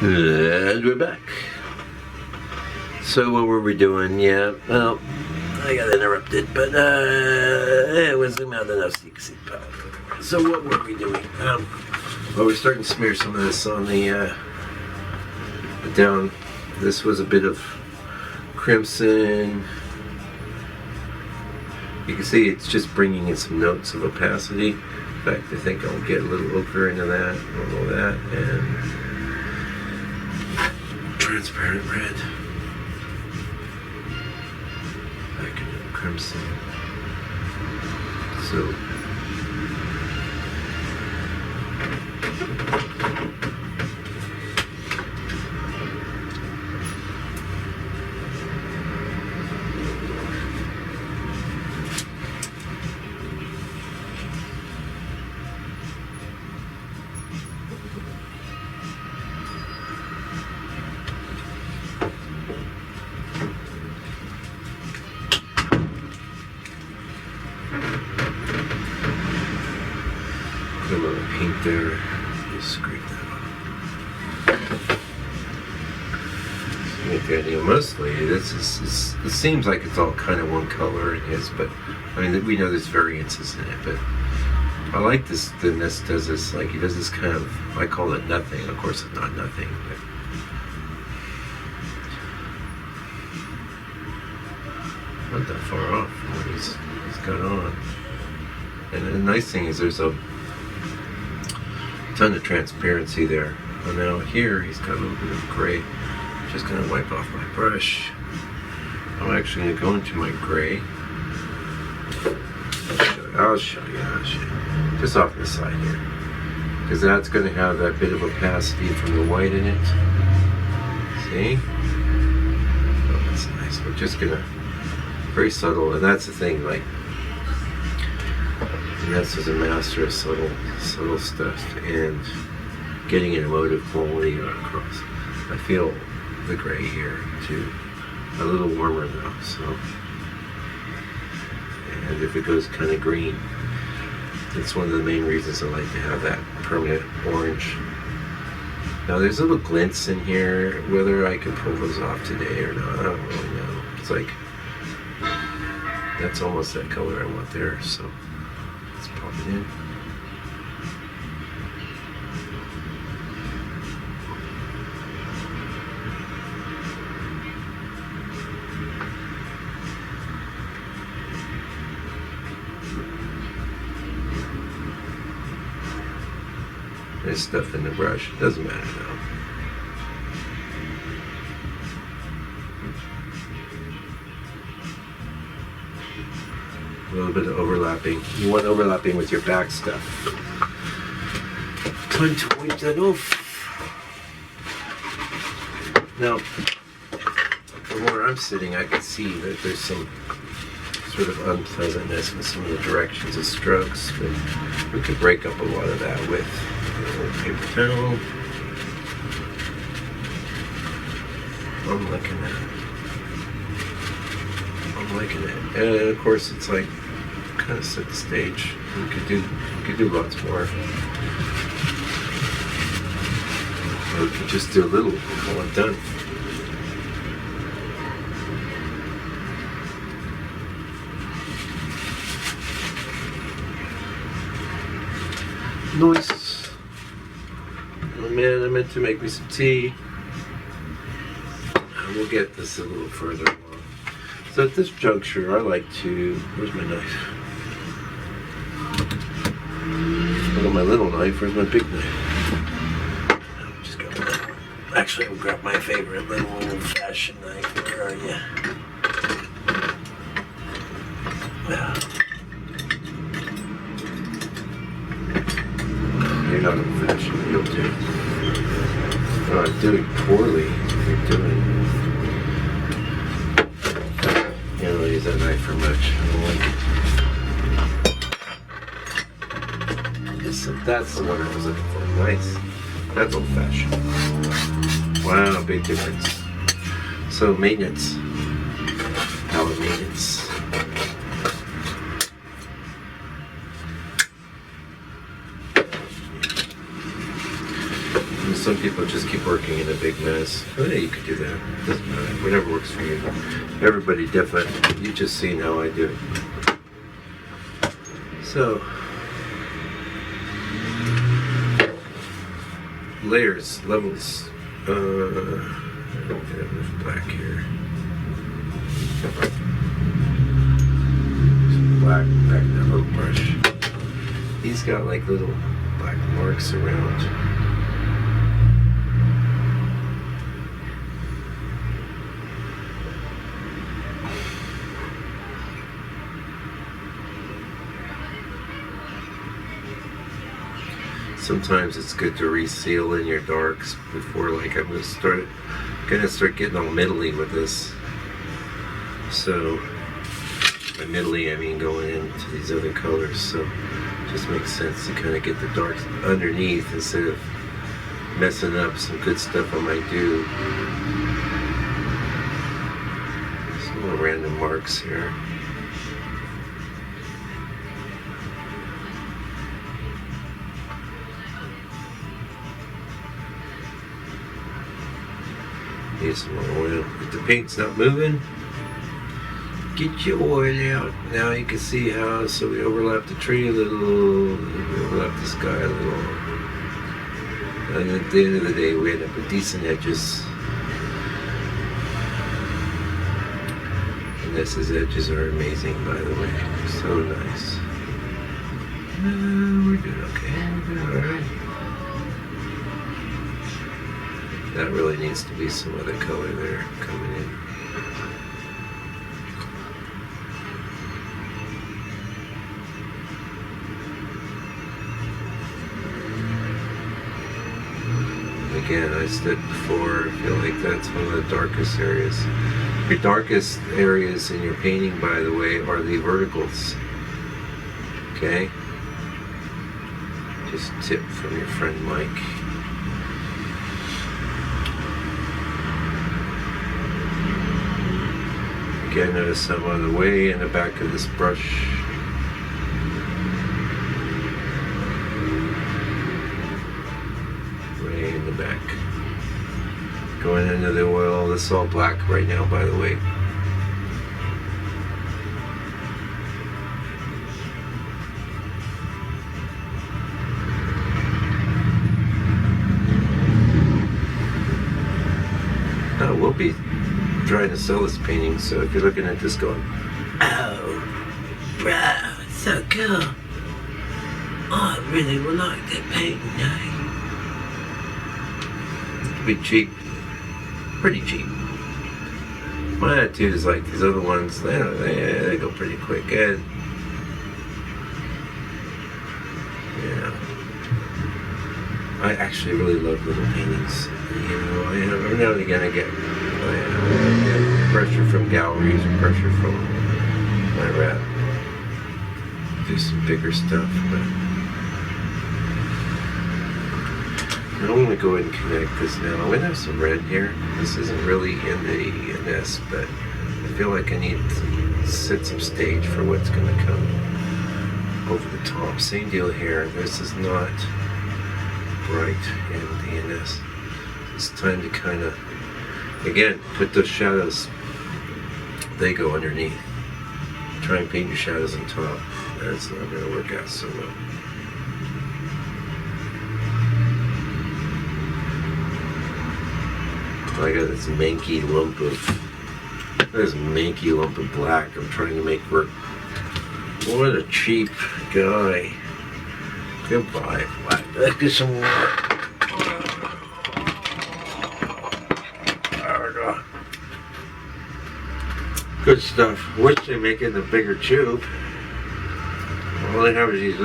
And we're back. So what were we doing? Yeah, well, I got interrupted, but we'll zoom out enough so you can see the palette. So what were we doing? Well, we're starting to smear some of this on the down. This was a bit of crimson. You can see it's just bringing in some notes of opacity. In fact, I think I'll get a little ochre into that, all that, and transparent red. Back into the crimson. So a little pink there. Just scrape that off. So make the idea. Mostly, this is. It seems like it's all kind of one color. It is, but I mean, we know there's variances in it. But I like this. The Inness does this. Like he does this kind of. I call it nothing. Of course, it's not nothing. But not that far off from what he's got on. And the nice thing is there's a ton of transparency there. And now here he's got a little bit of gray. I'm just going to wipe off my brush. I'm actually going to go into my gray. I'll show you. Just off the side here. Because that's going to have that bit of opacity from the white in it. See? Oh, that's nice. We're just going to, very subtle. And that's the thing, like, Inness is a master of subtle stuff and getting an emotive quality across. I feel the gray here too, a little warmer though. So, and if it goes kind of green, it's one of the main reasons I like to have that permanent orange. Now there's little glints in here. Whether I can pull those off today or not, I don't really know. It's like that's almost that color I want there. So. Let's pop it in. There's stuff in the brush. It doesn't matter though. A little bit of overlapping. You want overlapping with your back stuff. Time to wipe that off. Now, from where I'm sitting, I can see that there's some sort of unpleasantness with some of the directions of strokes, but we could break up a lot of that with a little paper towel. I'm liking it. And of course, it's like kind of set the stage. We could do lots more. Or we could just do a little and call it done. Nice. Oh man, I meant to make me some tea. We'll get this a little further along. So at this juncture, I like to, where's my knife? I got my little knife, where's my big knife? I'll just grab my, actually I'll grab my favorite little old-fashioned knife. Where are you? Yeah. You're not old-fashioned, you'll do. Oh, I'm doing poorly. You're doing. I don't use that knife for much. I don't like it. That's the one I was looking for. Nice. That's old fashioned. Wow, big difference. So maintenance. Palette maintenance. some people just keep working in a big mess. Oh yeah, you could do that. Doesn't matter. Whatever works for you. Everybody different. You just seen how I do it. So, layers, levels. There's black here. Black, back that little brush. He's got like little black marks around. Sometimes it's good to reseal in your darks before, like, I'm gonna start getting all middly with this. So by middly I mean going into these other colors. So it just makes sense to kind of get the darks underneath instead of messing up some good stuff I might do. Some little random marks here. Need some more oil. If the paint's not moving, get your oil out. Now you can see how, so we overlap the tree a little, we overlap the sky a little. And at the end of the day, we end up with decent edges. And Inness's edges are amazing, by the way. So nice. We're doing okay. We're doing alright. That really needs to be some other color there coming in. Again, I said before, I feel like that's one of the darkest areas. Your darkest areas in your painting, by the way, are the verticals. Okay? Just a tip from your friend Mike. Again, notice some on the way in the back of this brush. Way in the back. Going into the oil. This is all black right now, by the way. Oh, we'll be trying to sell this painting, so if you're looking at this going, oh, bro, it's so cool. Oh, I really would like that painting, eh? It'll be cheap. Pretty cheap. My attitude is like these other ones, they go pretty quick. And yeah, I actually really love little paintings. You know, every now and again I get pressure from galleries or pressure from my rep. Do some bigger stuff, but I'm going to go ahead and connect this now. I'm going to have some red here. This isn't really in the Inness, but I feel like I need to set some stage for what's going to come over the top. Same deal here. This is not bright in the Inness. It's time to kind of, again, put those shadows, they go underneath. Try and paint your shadows on top. That's not going to work out so well. I got this manky lump of black I'm trying to make work. What a cheap guy. Goodbye, black. Let's get some more. Good stuff. Wish they make it in a bigger tube. All they have is these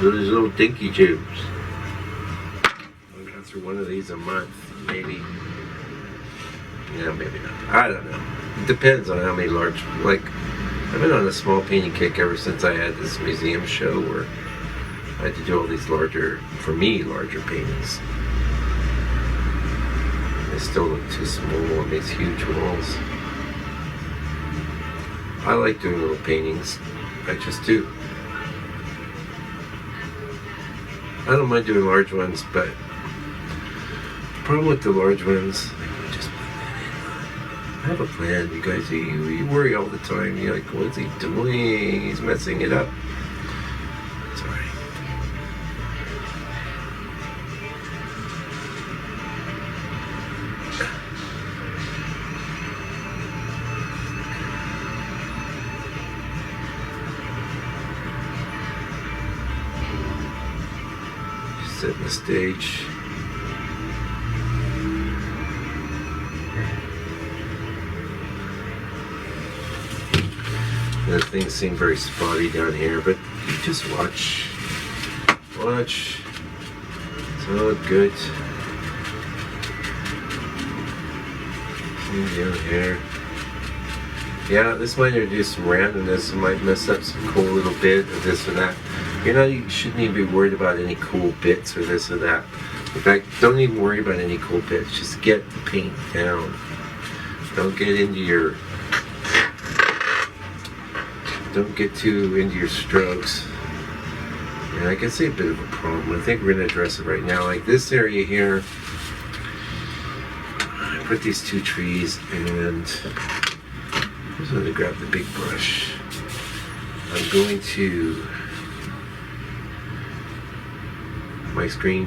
little dinky tubes. I'll go through one of these a month, maybe. Yeah, maybe not. I don't know. It depends on how many large, like, I've been on a small painting kick ever since I had this museum show where I had to do all these larger, for me, larger paintings. They still look too small on these huge walls. I like doing little paintings. I just do. I don't mind doing large ones, but problem with the large ones, like, just put that in. I have a plan, you guys. You worry all the time. You're like, what's he doing? He's messing it up. It's alright. Setting the stage. The things seem very spotty down here, but you just watch. Watch. It's all good. See down here. Yeah, this might introduce some randomness. It might mess up some cool little bit of this or that. You shouldn't even be worried about any cool bits or this or that. In fact, don't even worry about any cool bits. Just get the paint down. Don't get too into your strokes. And I can see a bit of a problem. I think we're going to address it right now. Like this area here, I put these two trees, and I'm just going to grab the big brush. I'm going to my screen,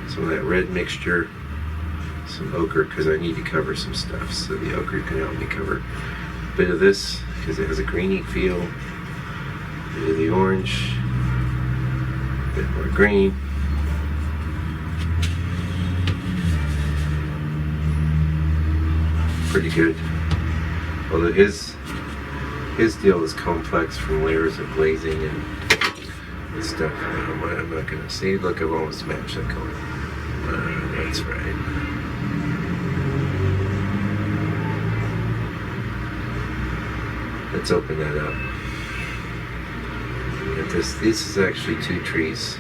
some of that red mixture, some ochre, because I need to cover some stuff, so the ochre can help me cover a bit of this because it has a greeny feel, a bit of the orange, a bit more green. Pretty good, although his deal is complex from layers of glazing and stuff. I'm not gonna see. Look, I've almost matched that color. That's right. Let's open that up. And this is actually two trees.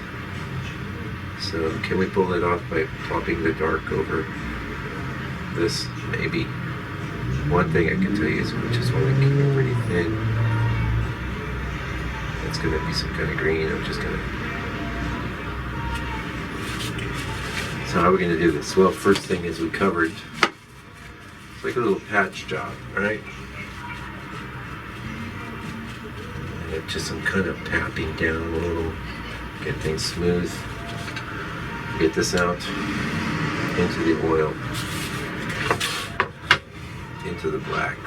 So can we pull it off by plopping the dark over this? Maybe. One thing I can tell you is we just want to keep it pretty thin. It's going to be some kind of green. I'm just going to... So how are we going to do this? Well, first thing is we covered... It's like a little patch job, right? And just some kind of tapping down a little. Get things smooth. Get this out into the oil. Into the black.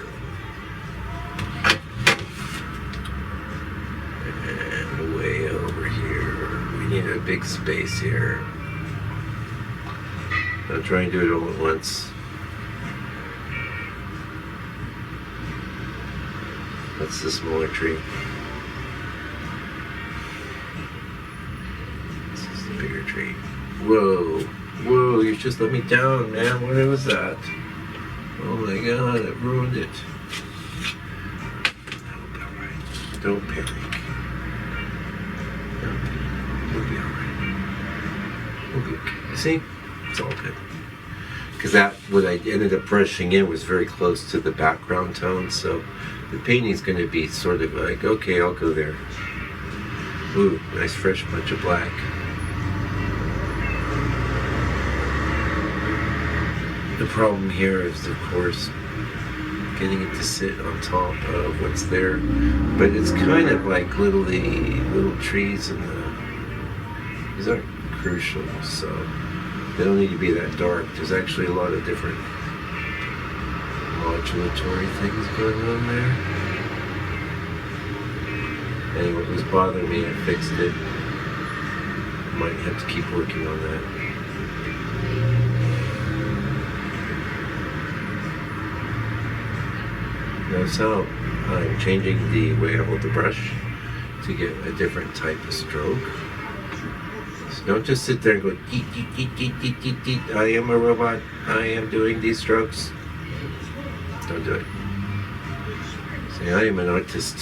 And way over here. We need a big space here. I'll try and do it all at once. That's the smaller tree. This is the bigger tree. Whoa. Whoa, you just let me down, man. What was that? Oh my god, it ruined it. That'll be alright. Don't panic. We'll be alright. We'll be okay. See? It's all good. Because what I ended up brushing in was very close to the background tone, so the painting's going to be sort of like, okay, I'll go there. Ooh, nice fresh bunch of black. The problem here is, of course, getting it to sit on top of what's there. But it's kind of like little trees, and these aren't crucial, so they don't need to be that dark. There's actually a lot of different modulatory things going on there. Anyway, it was bothering me. I fixed it. Might have to keep working on that. Notice how I'm changing the way I hold the brush to get a different type of stroke. So don't just sit there and go, deet, deet, deet, deet, deet, deet, deet. I am a robot. I am doing these strokes. Don't do it. Say, I am an artist.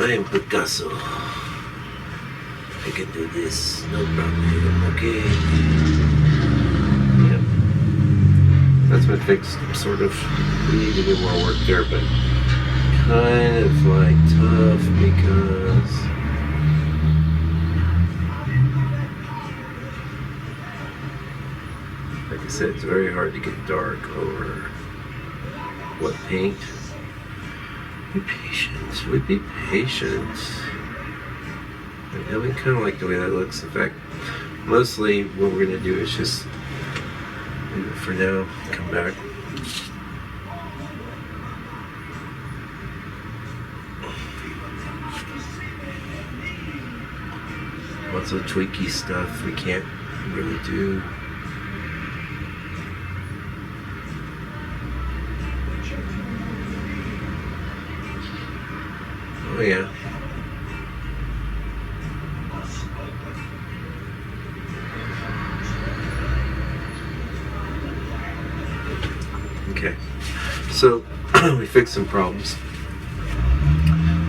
I am Picasso. I can do this, no problem. Okay. Yep. That's been fixed, sort of. We need to do more work there, but kind of like tough because I said, it's very hard to get dark over what paint. Be patient. We'd be patient. I we kind of like the way that looks. In fact, mostly what we're going to do is just, for now, come back. Lots of tweaky stuff we can't really do. Oh yeah. Okay. So we fixed some problems.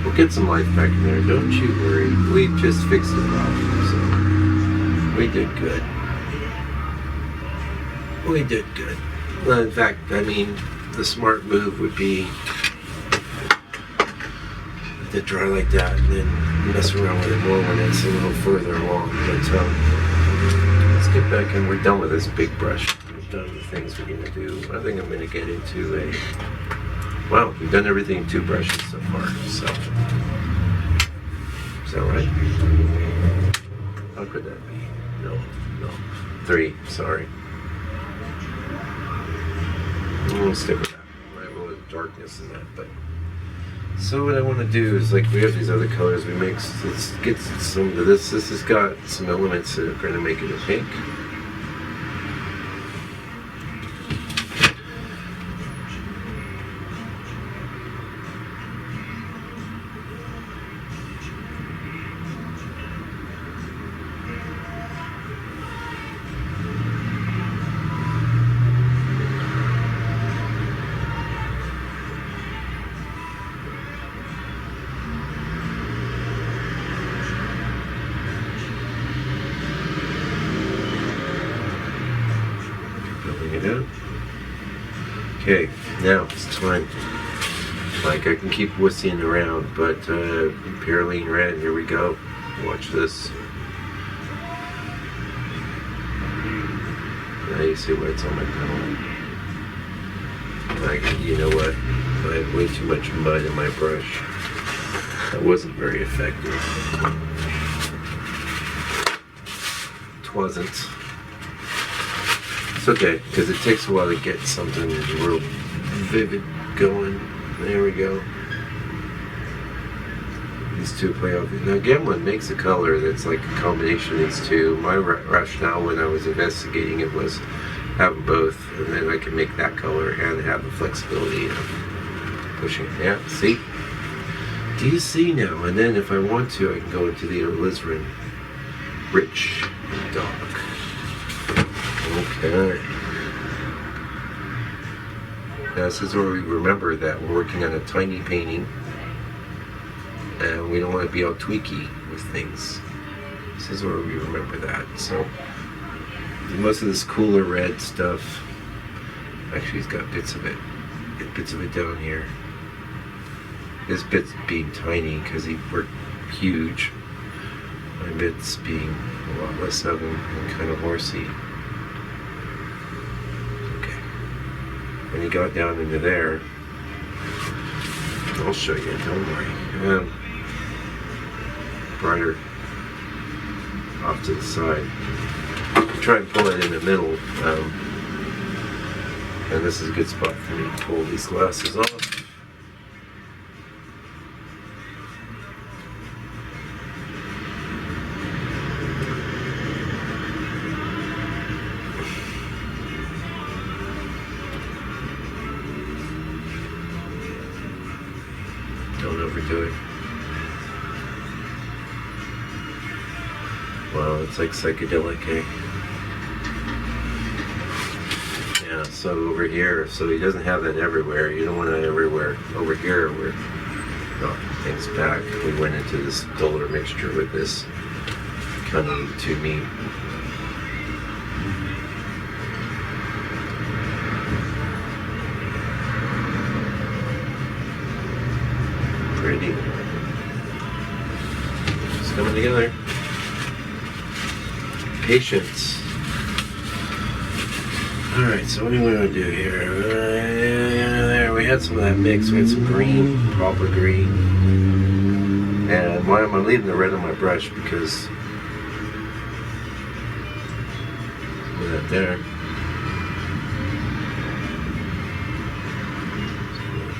We'll get some life back in there. Don't you worry. We just fixed the problem. So we did good. We did good. Well, in fact, I mean, the smart move would be to dry like that and then mess around with it more when it's a little further along. But let's get back in. We're done with this big brush. We've done the things we're going to do. I think I'm going to get into a... Wow, we've done everything in 2 brushes so far. So, is that right? How could that be? No. 3, sorry. We'll stick with that. I have a little darkness in that, but... So what I want to do is, like, we have these other colors we mix. Let's get some of this. This has got some elements that are going to make it a pink. Okay, now it's time. Like, I can keep whistling around, but Pyroline Red, here we go. Watch this. Now you see what's on my panel. Like, you know what? I have way too much mud in my brush. That wasn't very effective. It wasn't. It's okay, because it takes a while to get something real vivid going. There we go. These 2 play off. Now, Gemlin makes a color that's like a combination of these 2. My rationale when I was investigating it was have both, and then I can make that color and have the flexibility of pushing. Yeah, see? Do you see now? And then if I want to, I can go into the alizarin rich and dark. Okay. Now this is where we remember that we're working on a tiny painting and we don't want to be all tweaky with things. This is where we remember that. So most of this cooler red stuff, actually he's got bits of it down here. This bit's being tiny because he worked huge. My bit's being a lot less of him and kind of horsey. When he got down into there, I'll show you, don't worry. Brighter off to the side. Try and pull it in the middle. And this is a good spot for me to pull these glasses off. Don't overdo it. Wow, it's like psychedelic, eh? Yeah, so over here, so he doesn't have that everywhere. You don't want that everywhere. Over here, we're knocking things back. We went into this duller mixture with this kind of to me. Pretty. It's coming together. Alright, so what do we want to do here? There, we had some of that mix. We had some green, proper green. And why am I leaving the red on my brush? Because look at that there.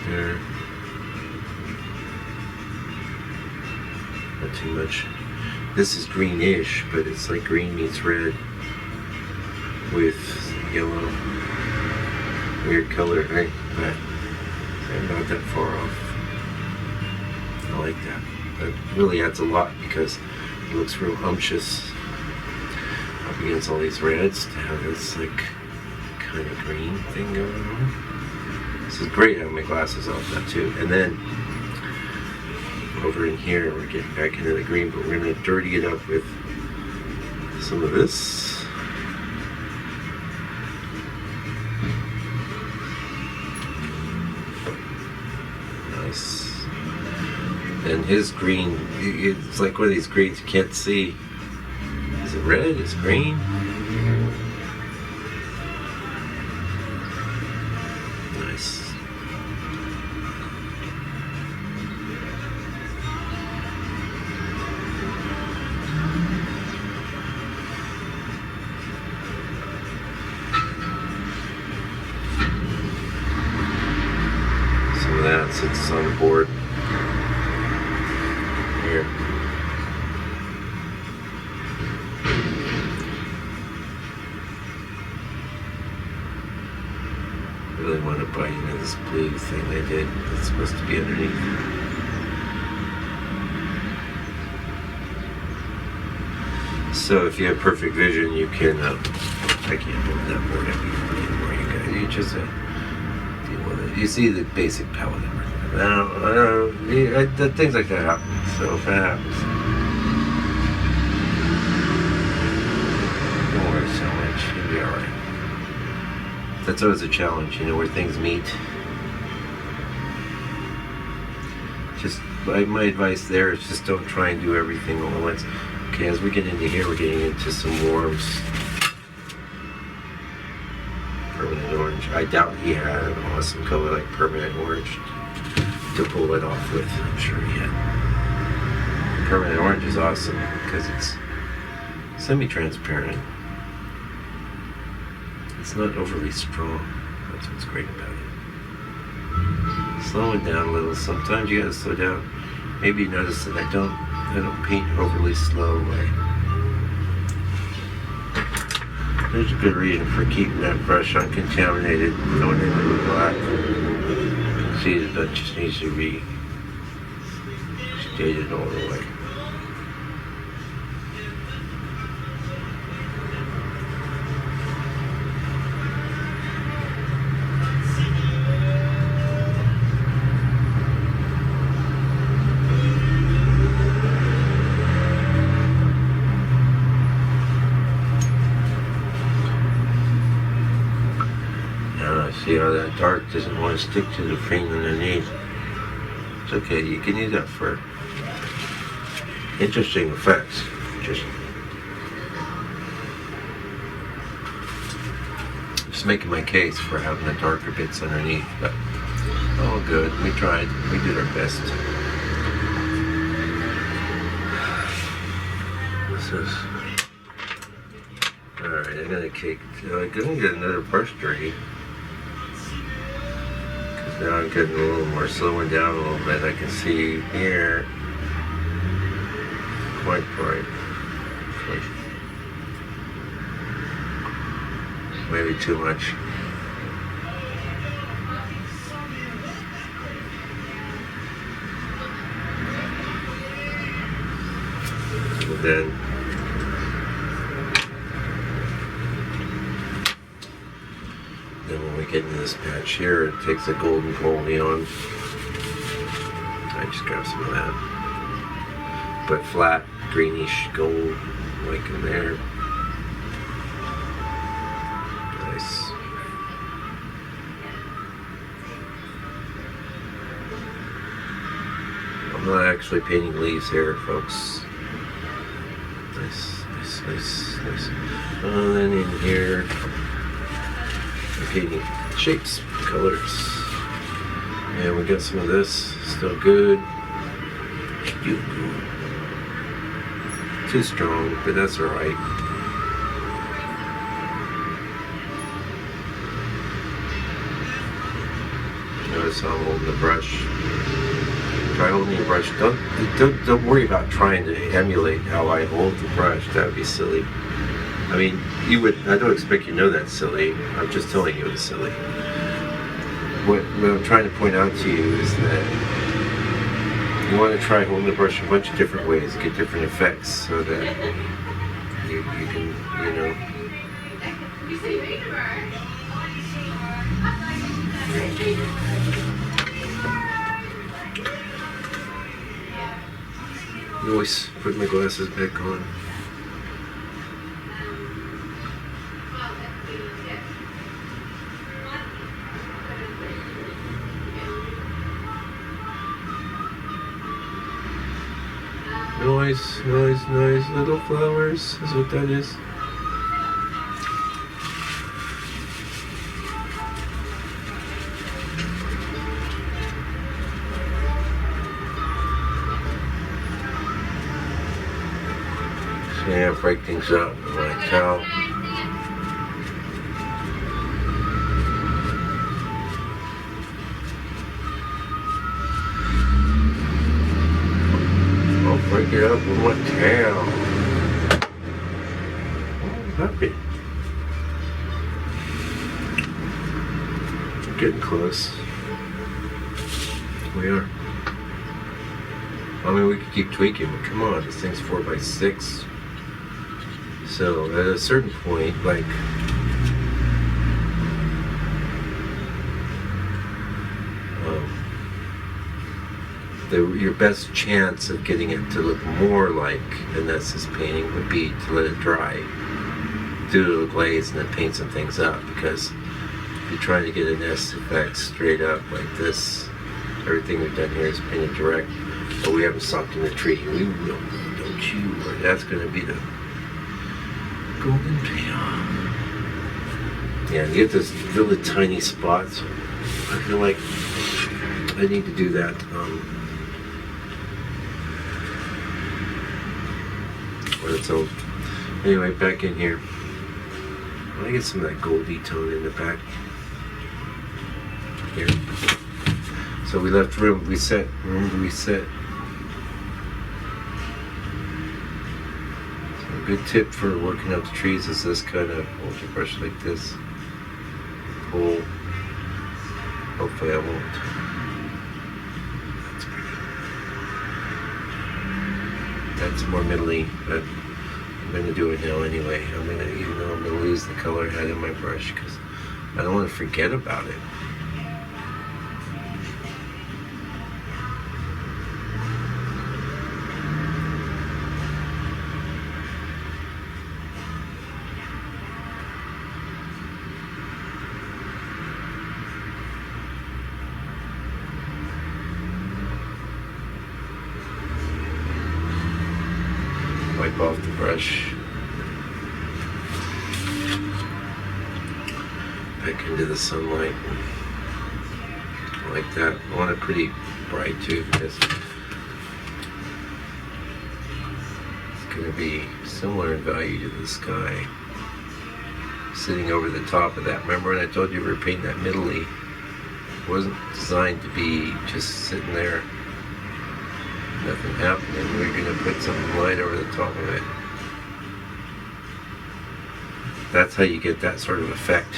There. Not too much. This is greenish, but it's like green meets red with yellow. Weird color, right? But I'm not that far off. I like that. That really adds a lot because it looks real umptious up against all these reds to have this like kind of green thing going on. This is great having my glasses off now too. And then over in here we're getting back into the green, but we're going to dirty it up with some of this. Nice. And his green, it's like one of these greens you can't see. Is it red? Is it green? Nice. Some of that sits on the board. Here. Really want to bite into this blue thing they did. It's supposed to be underneath. So if you have perfect vision, you can. I can't move that board anymore. You just deal with it. You see the basic palette. I don't know. Things like that happen. So if that happens, don't worry so much. You'll be alright. That's always a challenge, you know, where things meet. Just my advice there is just don't try and do everything all at once. Okay, as we get into here, we're getting into some warms. Permanent orange. I doubt he had an awesome color like permanent orange to pull it off with. I'm sure he had. Permanent orange is awesome because it's semi-transparent. It's not overly strong. That's what's great about it. Slow it down a little. Sometimes you gotta slow down. Maybe you notice that I don't paint overly slowly. There's a good reason for keeping that brush uncontaminated, going into the black. See that that just needs to be shaded all the way. See how that dark doesn't want to stick to the frame underneath. It's okay, you can use that for interesting effects. Just making my case for having the darker bits underneath, but all good. We tried. We did our best. This is alright. I'm gonna get another brush dirty. Now I'm getting a little more slowing down a little bit. I can see here quite bright. Maybe too much. And then when we get into this patch here, it takes a golden coal neon. I just grab some of that. But flat, greenish gold, like in there. Nice. I'm not actually painting leaves here, folks. Nice. And then in here, painting shapes, colors. And we got some of this, still good. Too strong, but that's alright. Notice how I'm holding the brush. Try holding the brush. Don't worry about trying to emulate how I hold the brush. That would be silly. I mean, I don't expect you to know that's silly. I'm just telling you it's silly. What I'm trying to point out to you is that you want to try holding the brush a bunch of different ways, get different effects, so that you can, I always put my glasses back on. Nice little flowers is what that is. So yeah, break things up with my towel. Break it up with my tail. Oh, happy. We're getting close. We are. I mean, we could keep tweaking, but come on, this thing's 4x6. So at a certain point, like, your best chance of getting it to look more like Inness's painting would be to let it dry, do a little glaze, and then paint some things up. Because if you're trying to get an Inness effect straight up like this, everything we've done here is painted direct, but we haven't socked in the tree. We will, don't you? Or that's going to be the golden payoff. Yeah, you get those really tiny spots. I feel like I need to do that. So anyway, back in here, I get some of that goldy tone in the back here. So we left room reset. So a good tip for working out the trees is this kind of, hold your brush like this, pull. Hopefully I won't. That's more middly, but I'm going to do it now anyway. Even though I'm going to lose the color I had in my brush, because I don't want to forget about it. Wipe off the brush. Back into the sunlight. Like that. I want it pretty bright too, because it's going to be similar in value to the sky. Sitting over the top of that. Remember when I told you we were painting that middle-y? It wasn't designed to be just sitting there. Nothing happening. We're going to put some light over the top of it. That's how you get that sort of effect.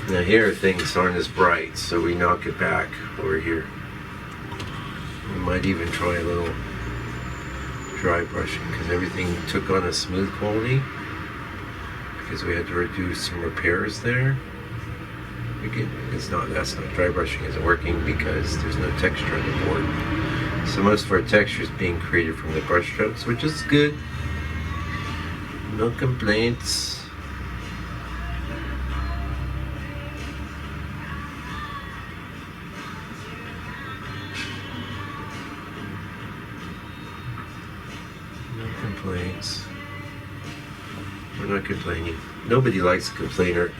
Now here things aren't as bright, so we knock it back over here. We might even try a little dry brushing, because everything took on a smooth quality, because we had to do some repairs there. That's not dry brushing isn't working because there's no texture on the board. So most of our texture is being created from the brush strokes, which is good. No complaints. No complaints. We're not complaining. Nobody likes a complainer.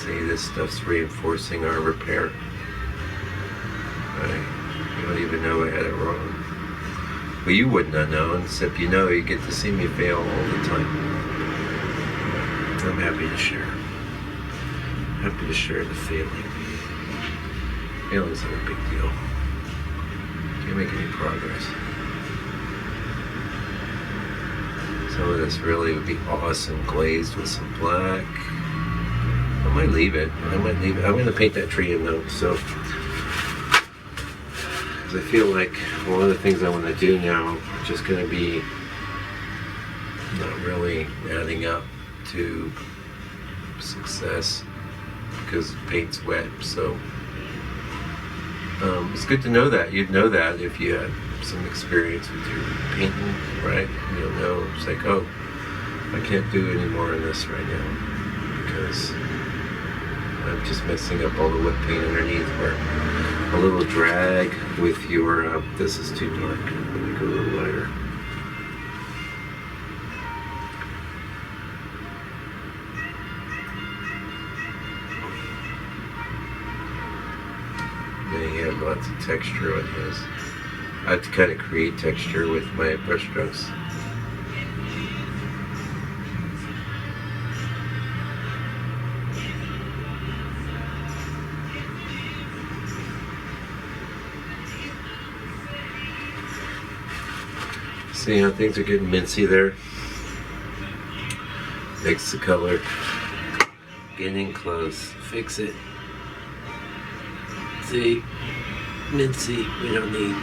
See, this stuff's reinforcing our repair. Right? You don't even know I had it wrong. Well, you wouldn't have known, except you know you get to see me fail all the time. I'm happy to share. Happy to share the failing. Failing's not a big deal. Can't make any progress. Some of this really would be awesome glazed with some black. I might leave it. I'm going to paint that tree in though, so. Because I feel like one of the things I want to do now is just going to be not really adding up to success because paint's wet, so. It's good to know that. You'd know that if you had some experience with your painting, right? You'll know, it's like, oh, I can't do any more in this right now because I'm just messing up all the wet paint underneath, or a little drag with your, this is too dark, let me go a little lighter. He had lots of texture on his. I have to kind of create texture with my brush strokes. See how things are getting mincy there? Mix the color. Getting close. Fix it. See? Mincy, we don't need.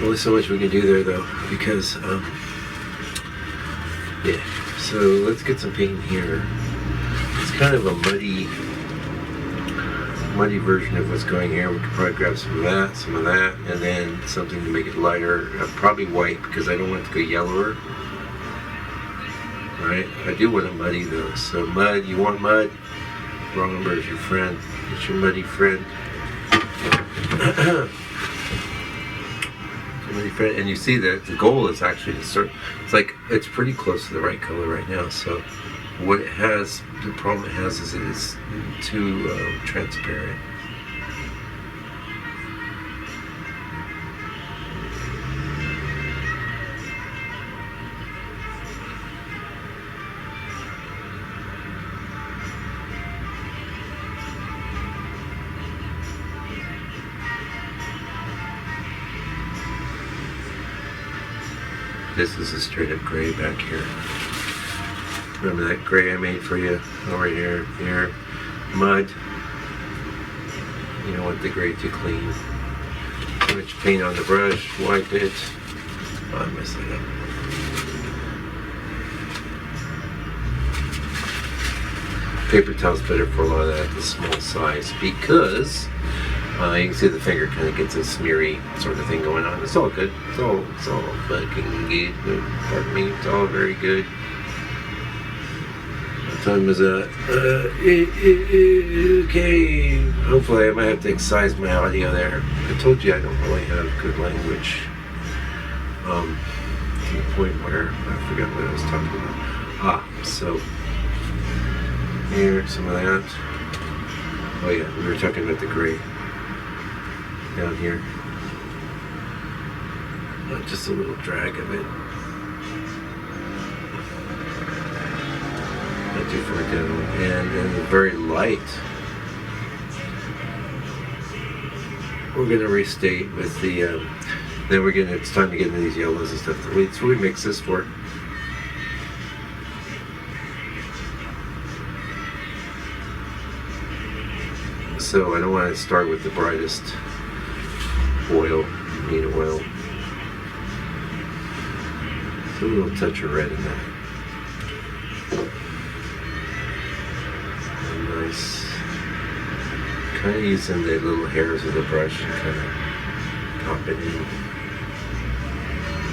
Only so much we can do there though, because, yeah. So let's get some paint here. It's kind of a muddy version of what's going here. We could probably grab some of that, and then something to make it lighter. Probably white because I don't want it to go yellower. Right? I do want it muddy though. So mud, you want mud? Wrong number is your friend. It's your muddy friend. Muddy friend. And you see that the goal is actually to start. It's like it's pretty close to the right color right now. So what it has, the problem it has is it is too transparent. This is a straight up gray back here. Remember that gray I made for you over here, mud. You don't want the gray too clean. Too much paint on the brush, wipe it. Oh, I messed it up. Paper towel's better for a lot of that, the small size, because you can see the finger kind of gets a smeary sort of thing going on. It's all good. It's all fucking good. Pardon me. It's all very good. What time is that? Okay. Hopefully I might have to excise my audio there. I told you I don't really have good language. To the point where I forgot what I was talking about. So here, some of that. Oh yeah, we were talking about the gray. Down here. Just a little drag of it. Not too far down. And then very light. We're going to restate with the, then it's time to get into these yellows and stuff. That's what we mix this for. So I don't want to start with the brightest oil, need oil. So a little touch of red in that. And nice. Kind of using the little hairs of the brush and kind of pop it in.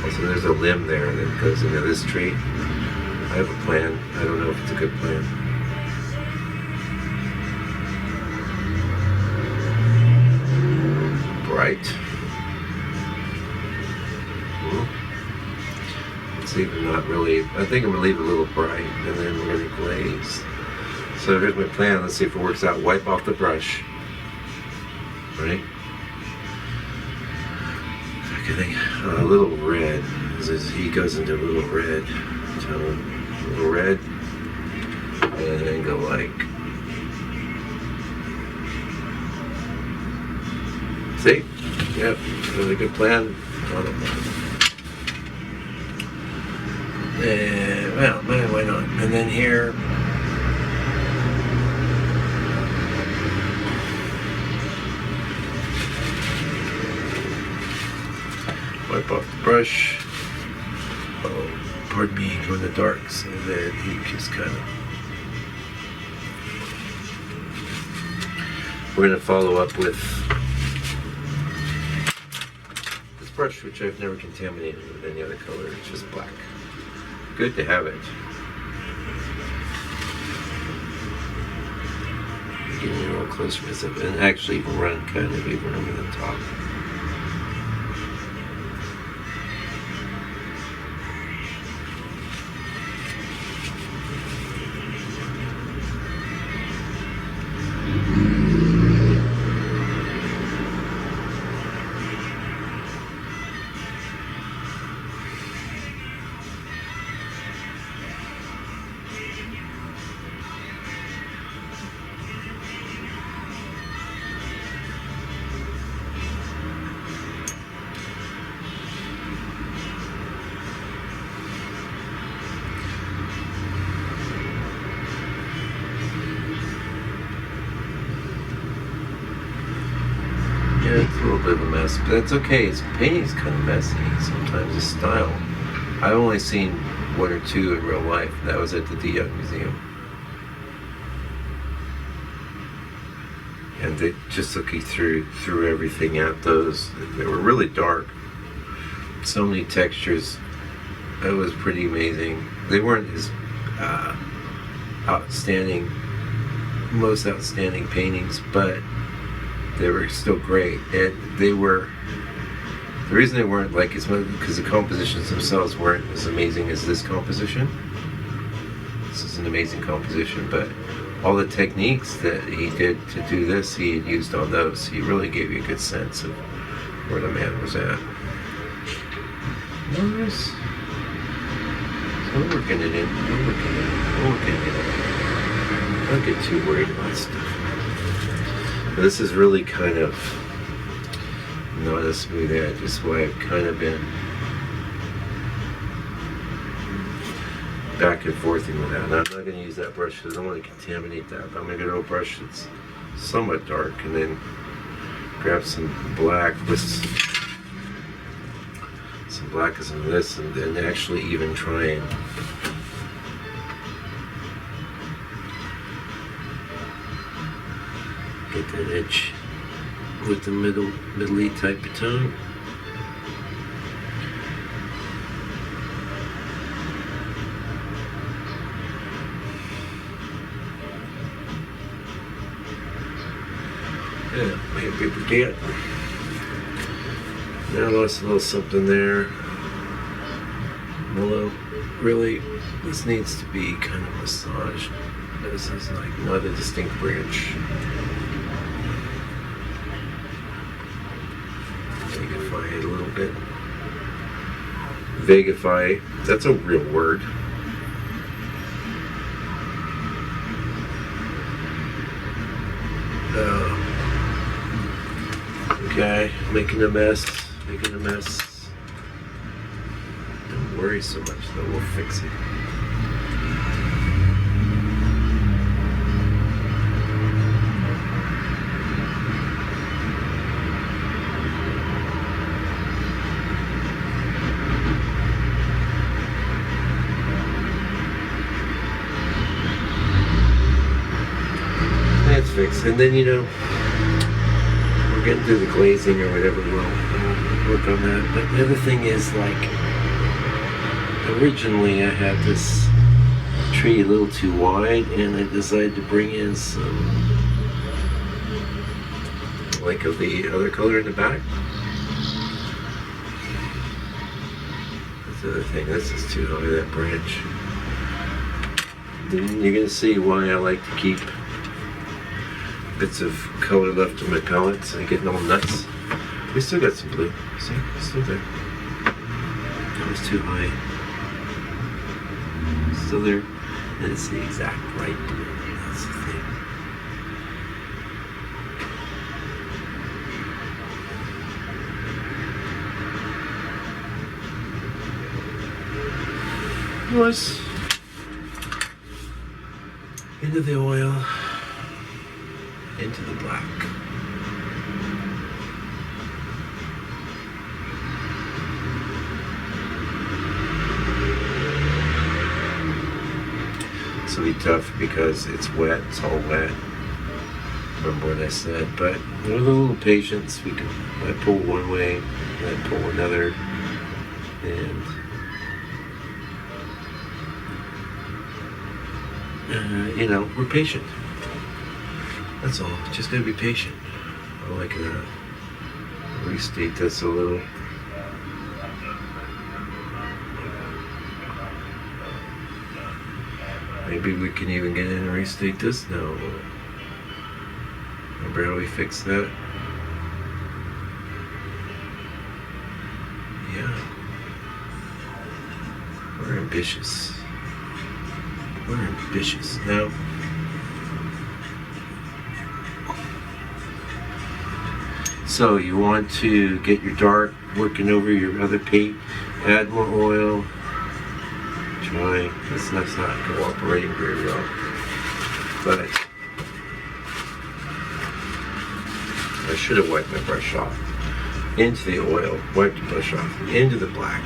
Also, there's a limb there that goes into this tree. I have a plan. I don't know if it's a good plan. Bright. not really. I think I'm gonna leave it a little bright, and then we're gonna glaze. So here's my plan. Let's see if it works out. Wipe off the brush. Right? I think a little red. He goes into a little red tone. A little red. And then go like. See? Yep. Really good plan. Well, man, why not? And then here. Wipe off the brush. Oh, pardon me, go in the dark so that he just kind of. We're going to follow up with this brush, which I've never contaminated with any other color. It's just black. Good to have it. Getting a little closer myself, and actually even run kind of even over the top. It's a little bit of a mess, but that's okay. His painting's kind of messy sometimes, his style. I've only seen one or two in real life. That was at the De Young Museum. And they just took you through everything at those. They were really dark. So many textures. It was pretty amazing. They weren't his most outstanding paintings, but they were still great, and they were. The reason they weren't like as much because the compositions themselves weren't as amazing as this composition. This is an amazing composition, but all the techniques that he did to do this, he had used on those. He really gave you a good sense of where the man was at. Nice. So I'm working it in. I'm working it in. Don't get too worried about stuff. This is really kind of not a smooth edge. This is why I've kind of been back and forthing with that. And I'm not going to use that brush because I don't want to contaminate that. But I'm going to go to a brush that's somewhat dark and then grab some black with some black and some of this, and then actually even try and get that edge with the middle-y type of tone. Yeah, maybe forget. Now I lost a little something there. Although, really, this needs to be kind of massaged. This is like not a distinct branch. Vagify it a little bit. Vagify, that's a real word. Okay, making a mess. Don't worry so much though, we'll fix it. That's fixed, and then we're getting through the glazing or whatever, we'll work on that. But the other thing is, like, originally I had this tree a little too wide, and I decided to bring in some, like, of the other color in the back. the other thing. This is too high, that branch. And you're going to see why I like to keep bits of color left in my palettes and getting all nuts. We still got some blue. See? It's still there. That was too high. Still there. And it's the exact right blue. That's the thing. Was into the oil, into the black. This will be tough because it's wet, it's all wet. Remember what I said, but with a little patience, we can I pull one way, I pull another, and you know, we're patient. That's all. Just gotta be patient. I like to restate this a little. Maybe we can even get in and restate this now. Remember how we fixed that? Yeah. We're ambitious. We're ambitious. Now, so you want to get your dark working over your other paint, add more oil, try, that's not cooperating very well, but I should have wiped my brush off, into the oil, wiped the brush off, into the black.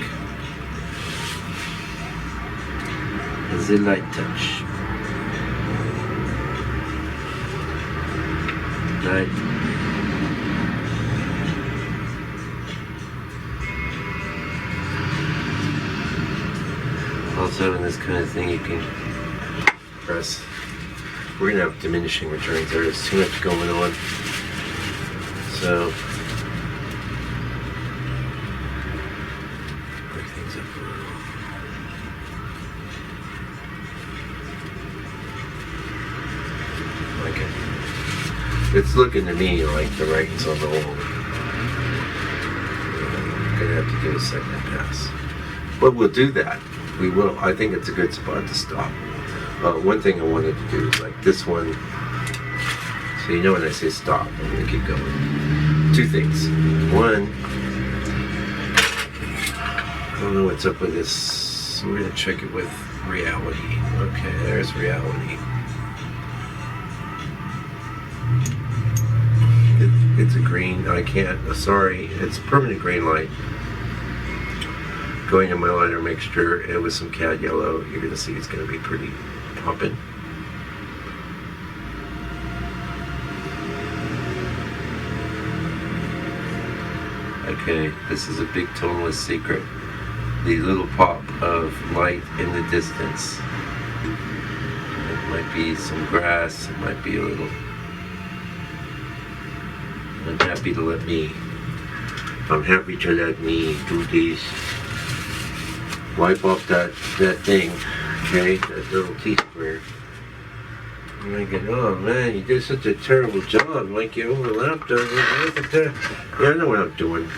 The light touch. Light. Also, in this kind of thing, you can press. We're gonna have diminishing returns. There's too much going on. So, break things up a little. It's looking to me like the writing's on the wall. I'm gonna have to give a second pass. But we'll do that. We will. I think it's a good spot to stop. One thing I wanted to do is like this one. So you know when I say stop, I'm gonna keep going. Two things. One, I don't know what's up with this. So we're gonna check it with reality. Okay, there's reality. It's a green. I can't. Sorry, it's permanent green light. Going in my liner mixture, and with some cad yellow, you're gonna see it's gonna be pretty popping. Okay, this is a big tonalist secret. The little pop of light in the distance. It might be some grass. It might be a little. I'm happy to let me do this. Wipe off that thing, okay? That little T-square. And I get, oh man, you did such a terrible job. Like you overlapped. Yeah, I know what I'm doing.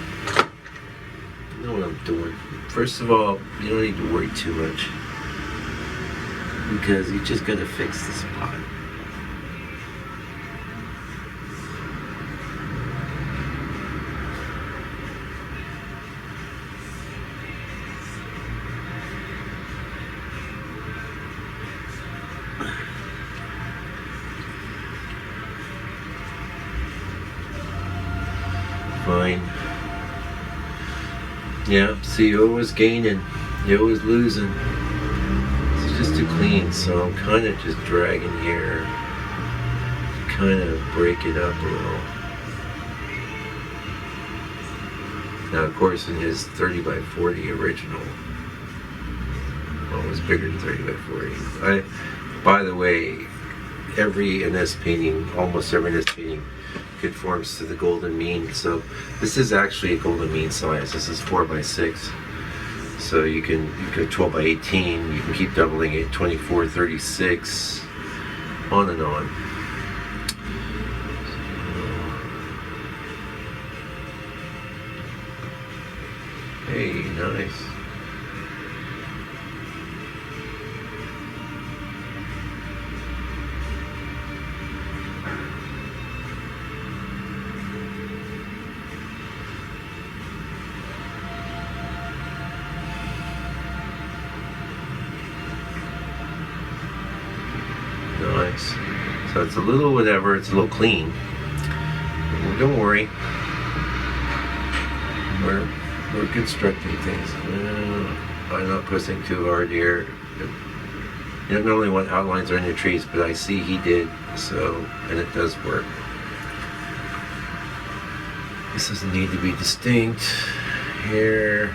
First of all, you don't need to worry too much. Because you just gotta fix the spot. Fine. Yeah, see, you're always gaining, you're always losing. It's just too clean, so I'm kind of just dragging here, kind of break it up a little. Now, of course, in his 30 by 40 original, well, it was bigger than 30 by 40. By the way, every Inness painting, almost every Inness painting, conforms to the golden mean. So this is actually a golden mean size. This is 4 by 6. So you can go 12 by 18, you can keep doubling it, 24, 36, on and on. Hey, nice. Nice. So it's a little whatever, it's a little clean. Well, don't worry. We're constructing things. I'm not pushing too hard here. You don't normally want outlines on your trees, but I see he did, so, and it does work. This doesn't need to be distinct here.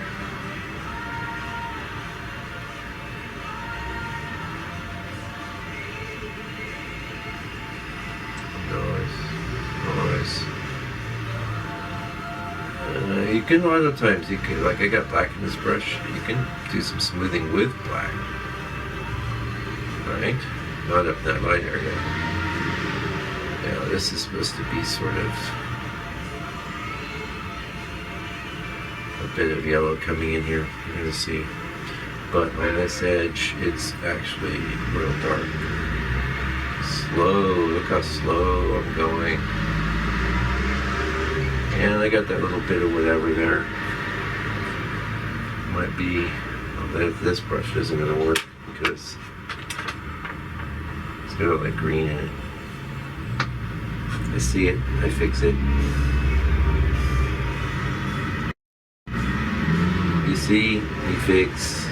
You can, a lot of times, you can, like I got black in this brush, you can do some smoothing with black. Right? Not up that line area. Now this is supposed to be sort of a bit of yellow coming in here, you're going to see. But on this edge, it's actually real dark. Slow, look how slow I'm going. And I got that little bit of whatever there. Might be, well, this brush isn't going to work because it's got all that green in it. I see it, I fix it. You see, you fix.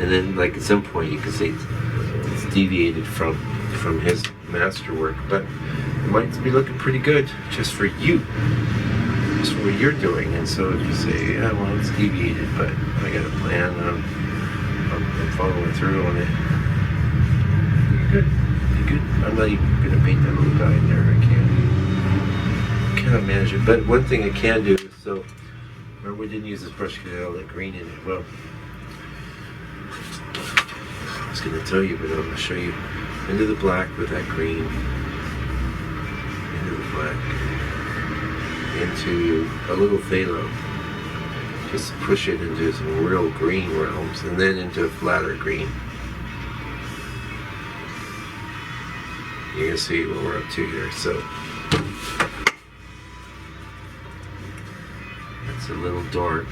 And then, like at some point, you can say it's deviated from his masterwork, but it might be looking pretty good just for you, just for what you're doing. And so if you say, yeah, well, it's deviated, but I got a plan, I'm following through on it. You're good. You're good. I'm not even going to paint that little guy in there. I cannot manage it. But one thing I can do is, so remember we didn't use this brush because it had all that green in it. Well, I was going to tell you, but I'm going to show you. Into the black with that green, into the black, into a little phthalo, just push it into some real green realms, and then into a flatter green. You're gonna see what we're up to here. So it's a little dark.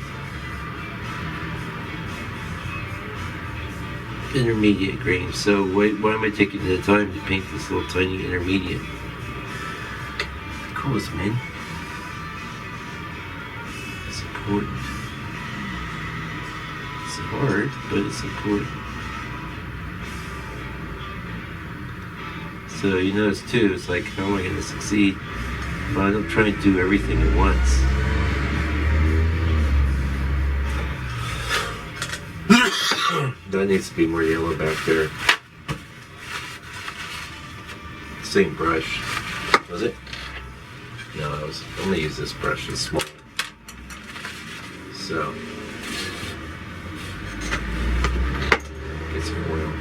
Intermediate green. So why am I taking the time to paint this little tiny intermediate? Of course, man. It's important. It's hard, but it's important. So you notice too, it's like, how am I going to succeed? Well, I don't try and do everything at once. That needs to be more yellow back there. Same brush. Was it? No, I'm going to use this brush. It's smaller. So, get some oil.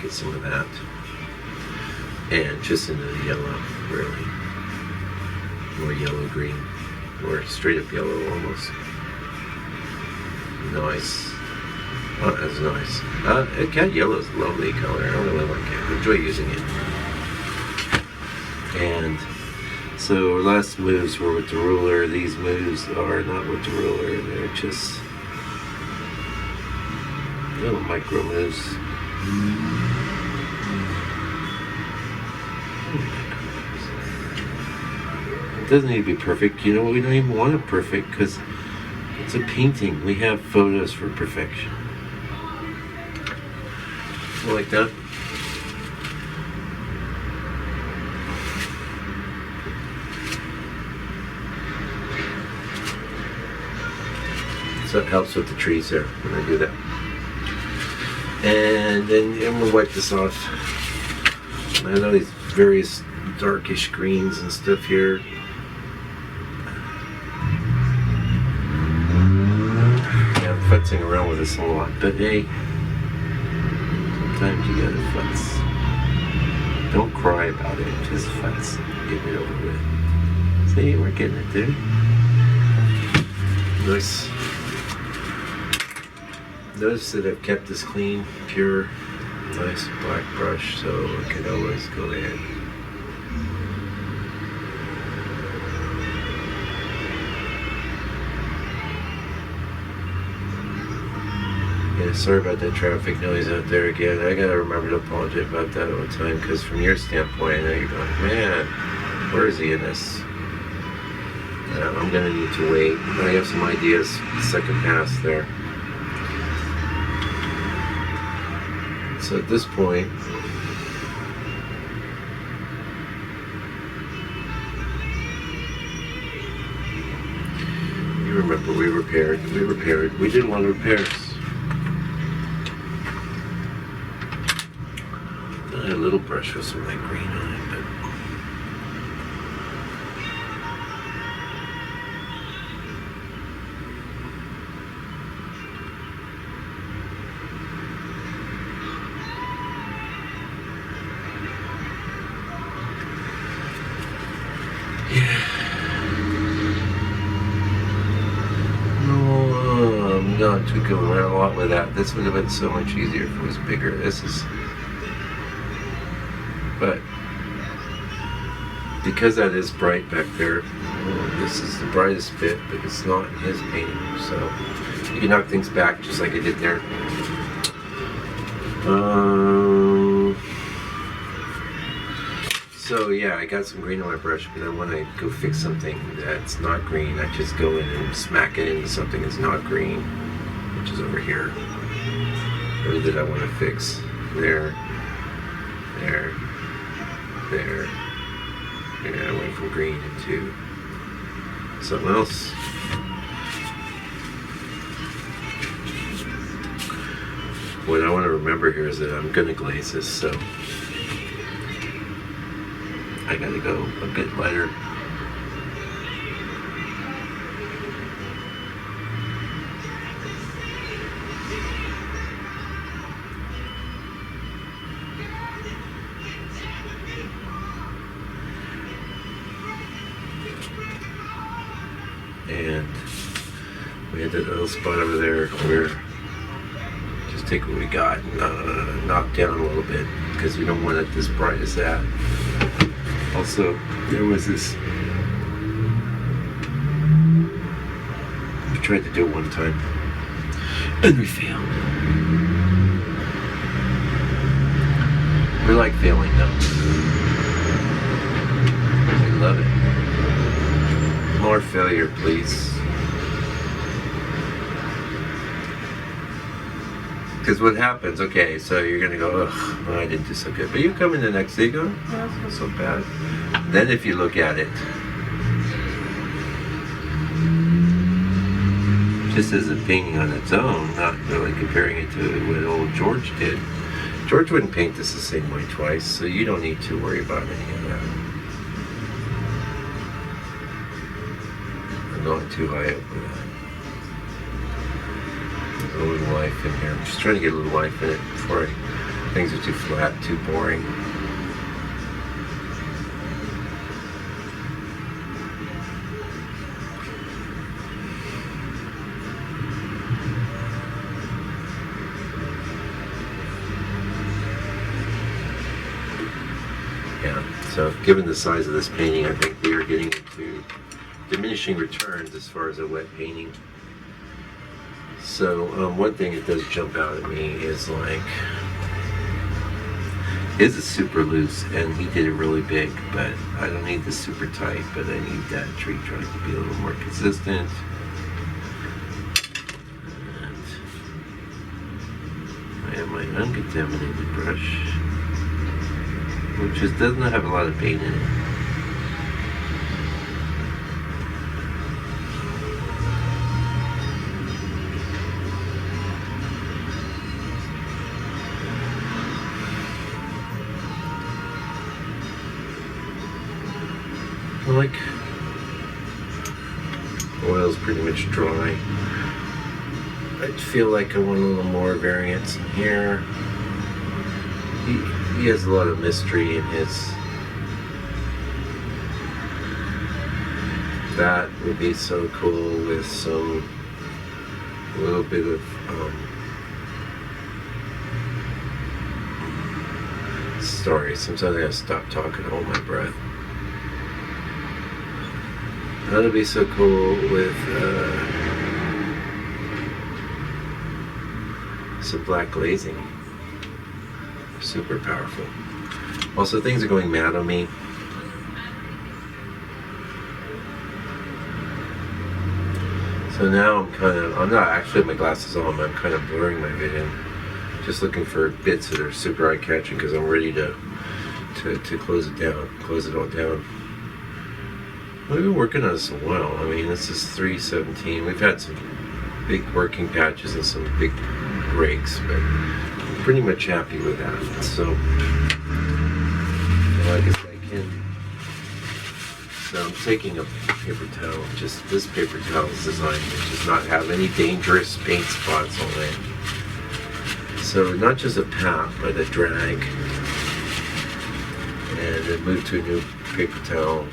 Get some of that. And just into the yellow, really. More yellow-green. Or straight-up yellow, almost. Nice. Oh, that's nice. Cat yellow is a lovely color. I really like it. I enjoy using it. And so our last moves were with the ruler. These moves are not with the ruler. They're just little micro moves. It doesn't need to be perfect. You know, we don't even want it perfect because it's a painting. We have photos for perfection. Like that. So it helps with the trees there when I do that. And then I'm gonna wipe this off. I know these various darkish greens and stuff here. futzing around with this a lot, but hey, sometimes you gotta futz. Don't cry about it, just futz. Get it over with. See, we're getting it, dude. Nice. Notice that I've kept this clean, pure, nice black brush, so I can always go ahead. Yeah, sorry about that traffic noise out there again. I gotta remember to apologize about that all the time, because from your standpoint, I know you're going, man, where is the Inness? I'm gonna need to wait. I have some ideas, second pass there. So at this point, you remember we repaired, we did a lot of repairs. I had a little brush with some light green on it, but not to go around a lot with that. This would have been so much easier if it was bigger. But because that is bright back there, this is the brightest bit, but it's not in his painting, so you can knock things back just like I did there. So yeah, I got some green on my brush, but then when I go fix something that's not green, I just go in and smack it into something that's not green, which is over here. Or that I want to fix. There. Yeah, I went from green into something else. What I want to remember here is that I'm going to glaze this, so I gotta go a bit lighter. And we had that little spot over there where just take what we got and knock down a little bit, because we don't want it as bright as that. Also, there was this, we tried to do it one time, and we failed. We like failing though. We love it. More failure, please. Because what happens, okay, so you're going to go, ugh, well, I didn't do so good. But you come in the next day, you go, oh, that's not so bad. Then if you look at it, just as a painting on its own, not really comparing it to what old George did. George wouldn't paint this the same way twice, so you don't need to worry about any of that. I'm not too high up with that. A little life in here. I'm just trying to get a little life in it before things are too flat, too boring. Yeah, so given the size of this painting, I think we are getting into diminishing returns as far as a wet painting. So one thing that does jump out at me is like, his is super loose and he did it really big, but I don't need this super tight, but I need that tree trunk to be a little more consistent. And I have my uncontaminated brush, which just does not have a lot of paint in it. Like, oil's pretty much dry. I feel like I want a little more variance in here. He has a lot of mystery in his. That would be so cool with some a little bit of story. Sometimes I gotta stop talking to hold my breath. That'll be so cool with some black glazing. Super powerful. Also, things are going mad on me. So now I'm not actually with my glasses on, but I'm kind of blurring my vision. Just looking for bits that are super eye-catching because I'm ready to close it down, close it all down. We've been working on this a while. I mean, this is 3/17. We've had some big working patches and some big breaks, but I'm pretty much happy with that. So, I guess I can. So I'm taking a paper towel. Just this paper towel is designed to just not have any dangerous paint spots on it. So not just a pat, but a drag. And then move to a new paper towel.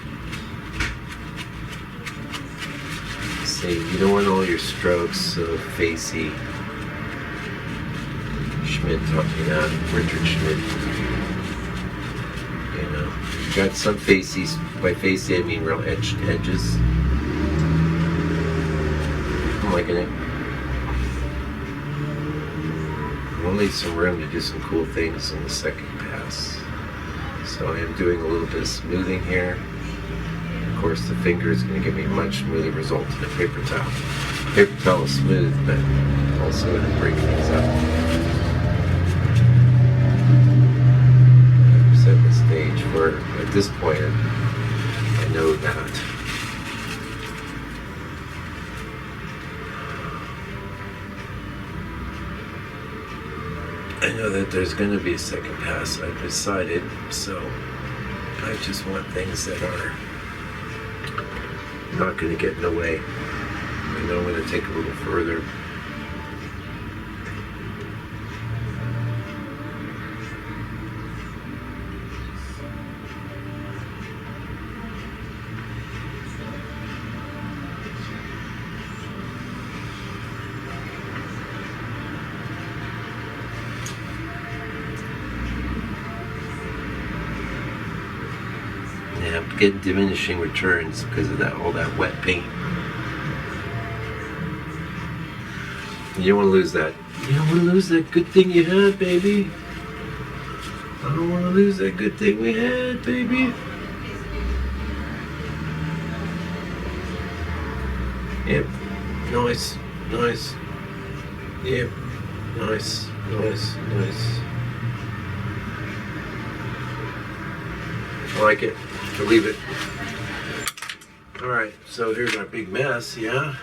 See, you don't want all your strokes so facey. Schmidt taught me that, Richard Schmidt. You know, you got some facies. By facey, I mean real edged edges. I'm liking it. We'll leave some room to do some cool things in the second pass. So I am doing a little bit of smoothing here. Of course, the finger is going to give me a much smoother result than a paper towel. Paper towel is smooth, but also going to break things up. I've set the stage for, at this point, I know that. I know that there's going to be a second pass, I've decided, so I just want things that are not going to get in the way. I know I'm going to take a little further. Yeah, I'm getting diminishing returns because of that, all that wet paint. You don't want to lose that. You don't want to lose that good thing you had, baby. I don't want to lose that good thing we had, baby. Yep. Nice. Nice. Yep. Nice. Nice. Nice. I like it. I'll leave it. Alright, so here's our big mess, yeah?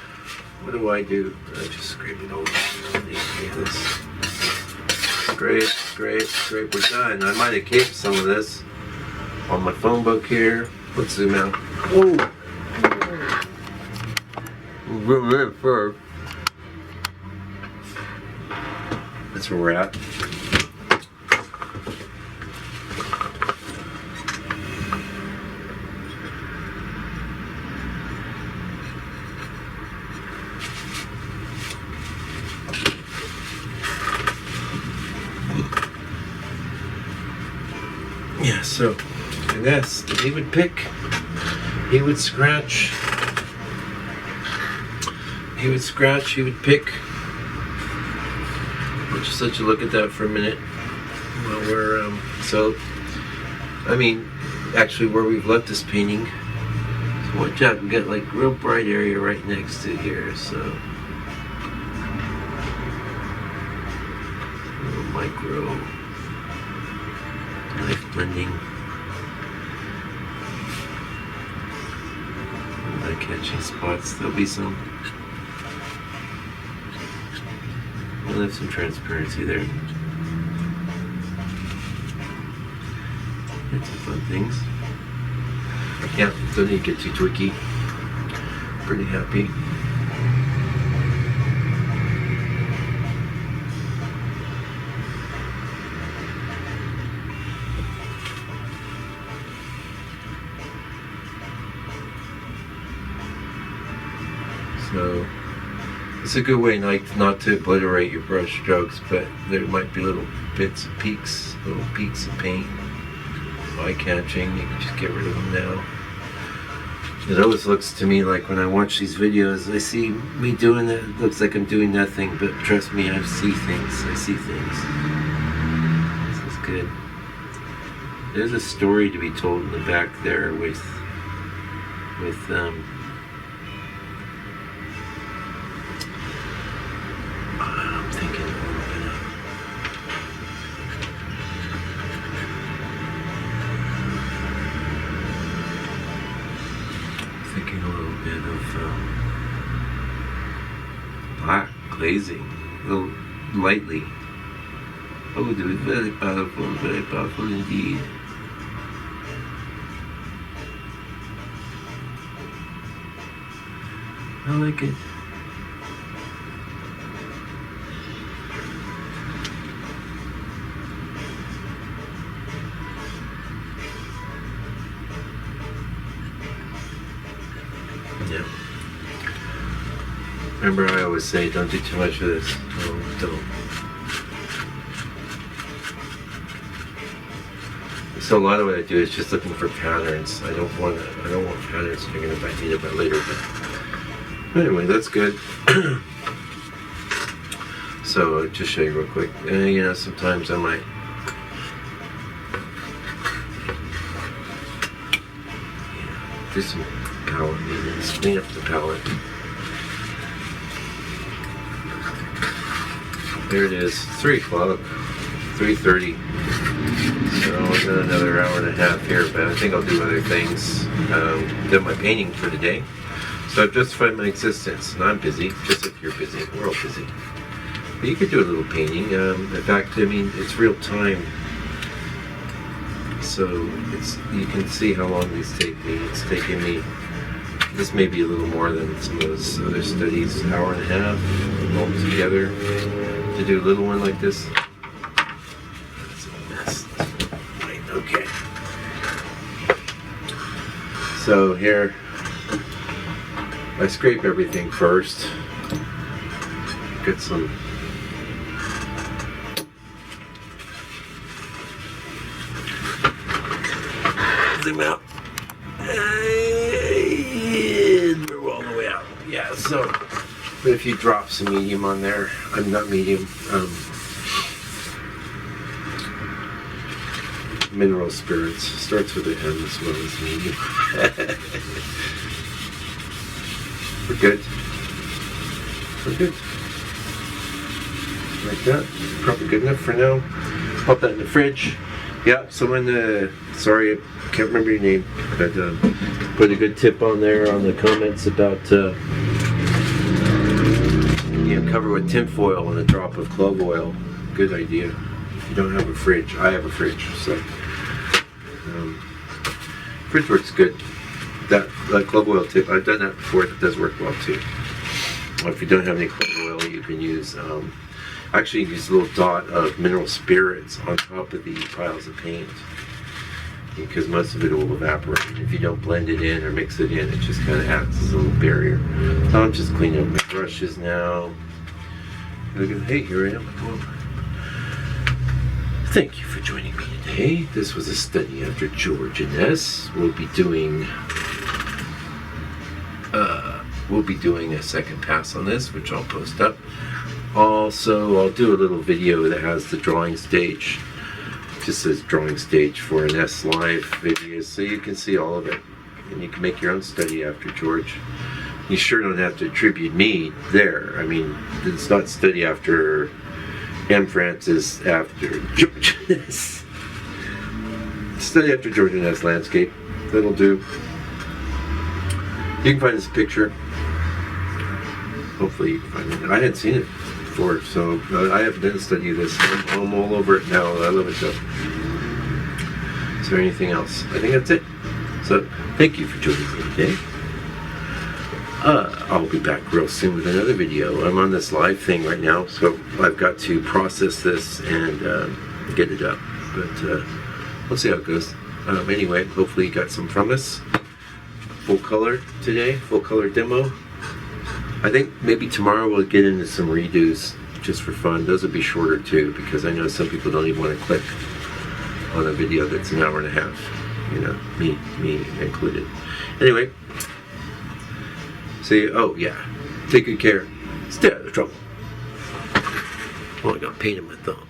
What do? I just scrape it over. This. Scrape, scrape, scrape. We're done. I might have caped some of this on my phone book here. Let's zoom out. Oh! Zoom in first. That's where we're at. Yeah, so Inness, he would pick, he would scratch, he would scratch, he would pick. We'll just let you look at that for a minute while we're, I mean, actually where we've left this painting, so watch out, we got like real bright area right next to here, so. Little micro. Knife blending. Eye catching spots. There'll be some. We'll have some transparency there. Had some fun things. Yeah, don't need to get too tweaky. Pretty happy. It's a good way not to obliterate your brush strokes, but there might be little bits of peaks, little peaks of paint, eye-catching. You can just get rid of them now. It always looks to me like when I watch these videos, I see me doing it. It looks like I'm doing nothing, but trust me, I see things. I see things. This is good. There's a story to be told in the back there with I'm thinking a little bit of black glazing, a little lightly. Oh, it was very powerful indeed. I like it. Yeah. Remember, I always say, don't do too much of this. No, don't. So a lot of what I do is just looking for patterns. I don't want patterns that are going to bite me about later. But anyway, that's good. So just show you real quick. You know, sometimes I might. Do some palette maintenance, clean up the palette. There it is, 3 o'clock, 3:30. So I've got another hour and a half here, but I think I'll do other things. Done my painting for the day. So I've justified my existence, and I'm busy, just like you're busy, we're all busy. But you could do a little painting. In fact, I mean, it's real time. So you can see how long these take me. It's taking me, this may be a little more than some of those other studies, an hour and a half altogether to do a little one like this. That's a mess. Right, okay. So here, I scrape everything first. Get some zoom out. And we're all the way out. Yeah, so, but if you drop some medium on there, I'm not medium, mineral spirits, starts with an M as well as medium. We're good. We're good. Like that. Probably good enough for now. Pop that in the fridge. Yeah, someone, sorry, I can't remember your name, but put a good tip on there on the comments about, cover with tinfoil and a drop of clove oil. Good idea. If you don't have a fridge, I have a fridge, so fridge works good. That clove oil tip, I've done that before. It does work well too. If you don't have any clove oil, you can use. Actually, use a little dot of mineral spirits on top of the piles of paint, because most of it will evaporate. And if you don't blend it in or mix it in, it just kind of acts as a little barrier. So I'm just cleaning up my brushes now. Hey, here I am. Thank you for joining me today. This was a study after George Inness. We'll be doing a second pass on this, which I'll post up. Also, I'll do a little video that has the drawing stage. It just says drawing stage for Inness live videos, so you can see all of it. And you can make your own study after George. You sure don't have to attribute me there. I mean, it's not study after M. Francis after George Inness. Study after George Inness landscape. That'll do. You can find this picture. Hopefully you can find it. I hadn't seen it before, so I haven't done a study of this. I'm all over it now. I love it though. Is there anything else? I think that's it. So thank you for joining me today. I'll be back real soon with another video. I'm on this live thing right now, so I've got to process this and get it up. But we'll see how it goes. Anyway, hopefully you got some from us. Full color today, full color demo. I think maybe tomorrow we'll get into some redos just for fun. Those will be shorter too, because I know some people don't even want to click on a video that's an hour and a half. You know, me included. Anyway, see. Oh yeah, take good care. Stay out of trouble. Oh, I got pain in my thumb.